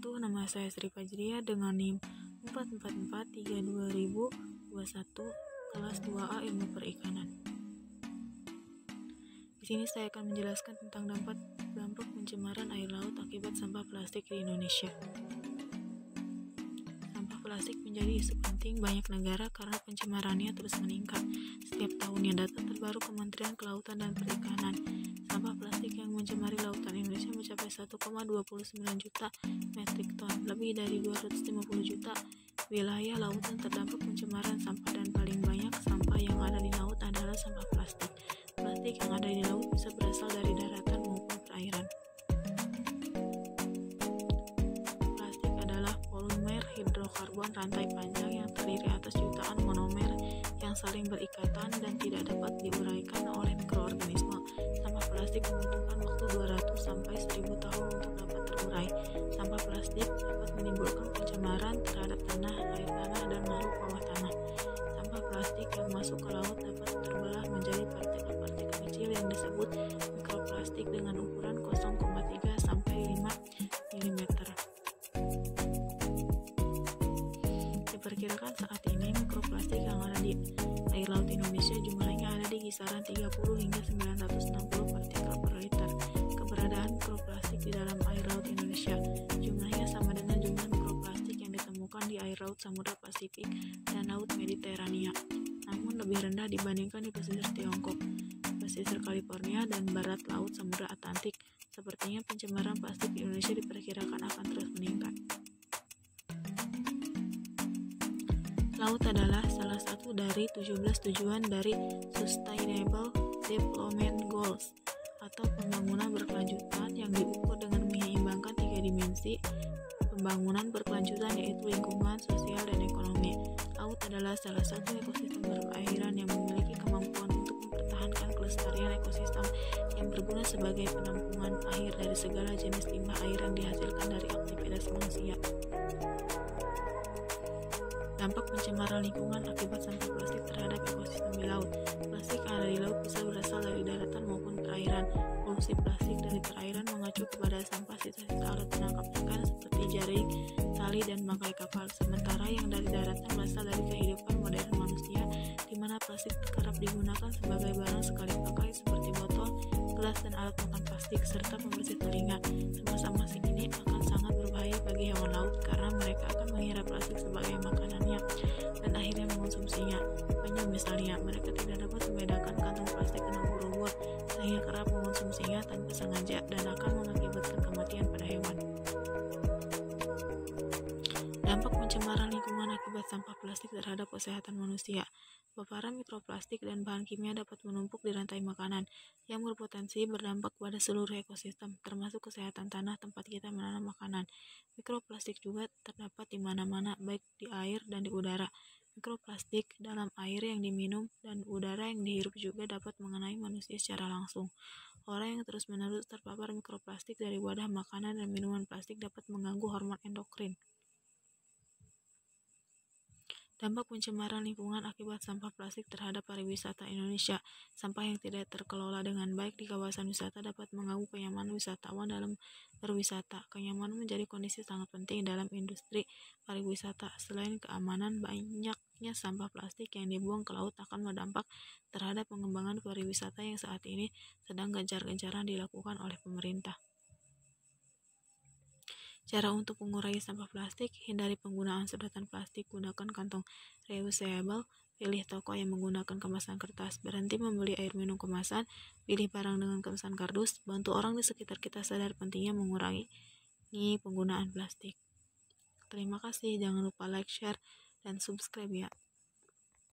wabarakatuh. Nama saya Sri Fajriya dengan NIM 444322021 kelas 2A Ilmu Perikanan. Di sini saya akan menjelaskan tentang dampak pencemaran air laut akibat sampah plastik di Indonesia. Sampah plastik menjadi isu penting banyak negara karena pencemarannya terus meningkat. Setiap tahunnya data terbaru Kementerian Kelautan dan Perikanan, sampah plastik yang mencemari lautan Indonesia mencapai 1,29 juta metrik ton, lebih dari 250 juta wilayah lautan terdampak pencemaran sampah, dan paling banyak sampah yang ada di laut adalah sampah plastik. Plastik yang ada di laut bisa berasal dari daratan maupun perairan. Plastik adalah polimer hidrokarbon rantai panjang yang terdiri atas jutaan monomer yang saling berikatan dan tidak dapat diuraikan oleh mikroorganisme. Sampah plastik membutuhkan waktu 200 sampai 1000 tahun untuk dapat terurai. Sampah plastik dapat menimbulkan pencemaran terhadap tanah, air tanah, dan makhluk bawah tanah. Sampah plastik yang masuk ke laut dapat terbelah menjadi partikel-partikel kecil yang disebut mikroplastik dengan ukuran 0,3 sampai 5 mm. Diperkirakan saat ini mikroplastik yang ada di air laut Indonesia jumlahnya ada di kisaran 30 hingga 960 partikel per liter. Keberadaan mikroplastik di dalam air laut Indonesia jumlahnya sama dengan jumlah mikroplastik yang ditemukan di air laut Samudra Pasifik dan Laut Mediterania, namun lebih rendah dibandingkan di pesisir Tiongkok, pesisir California, dan barat laut Samudra Atlantik. Sepertinya pencemaran plastik di Indonesia diperkirakan akan terus meningkat. Laut adalah salah satu dari 17 tujuan dari Sustainable Development Goals atau pembangunan berkelanjutan yang diukur dengan menyeimbangkan 3 dimensi pembangunan berkelanjutan, yaitu lingkungan, sosial, dan ekonomi. Laut adalah salah satu ekosistem perairan yang memiliki kemampuan untuk mempertahankan kelestarian ekosistem yang berguna sebagai penampungan air dari segala jenis limbah air yang dihasilkan dari aktivitas manusia. Dampak pencemaran lingkungan akibat sampah plastik terhadap ekosistem di laut. Plastik yang ada di laut bisa berasal dari daratan maupun perairan. Polusi plastik dari perairan mengacu kepada sampah sisa-sisa alat penangkap ikan seperti jaring, tali, dan bangkai kapal. Sementara yang dari daratan berasal dari kehidupan modern manusia, di mana plastik kerap digunakan sebagai barang sekali pakai seperti botol, gelas, dan alat makan plastik, serta pembersih telinga. Masa-masa ini akan sangat berbahaya bagi hewan laut karena mereka akan mengira plastik sebagai makanannya dan akhirnya mengonsumsinya. Penyu misalnya, mereka tidak dapat membedakan kantong plastik dengan ubur-ubur sehingga kerap mengonsumsinya tanpa sengaja dan akan mengakibatkan kematian pada hewan. Dampak pencemaran lingkungan akibat sampah plastik terhadap kesehatan manusia. Paparan mikroplastik dan bahan kimia dapat menumpuk di rantai makanan yang berpotensi berdampak pada seluruh ekosistem, termasuk kesehatan tanah tempat kita menanam makanan. Mikroplastik juga terdapat di mana-mana, baik di air dan di udara. Mikroplastik dalam air yang diminum dan udara yang dihirup juga dapat mengenai manusia secara langsung. Orang yang terus-menerus terpapar mikroplastik dari wadah makanan dan minuman plastik dapat mengganggu hormon endokrin. Dampak pencemaran lingkungan akibat sampah plastik terhadap pariwisata Indonesia. Sampah yang tidak terkelola dengan baik di kawasan wisata dapat mengganggu kenyamanan wisatawan dalam berwisata. Kenyamanan menjadi kondisi sangat penting dalam industri pariwisata. Selain keamanan, banyaknya sampah plastik yang dibuang ke laut akan berdampak terhadap pengembangan pariwisata yang saat ini sedang gencar-gencaran dilakukan oleh pemerintah. Cara untuk mengurangi sampah plastik: hindari penggunaan sedotan plastik, gunakan kantong reusable, pilih toko yang menggunakan kemasan kertas, berhenti membeli air minum kemasan, pilih barang dengan kemasan kardus, bantu orang di sekitar kita sadar pentingnya mengurangi penggunaan plastik. Terima kasih, jangan lupa like, share, dan subscribe ya.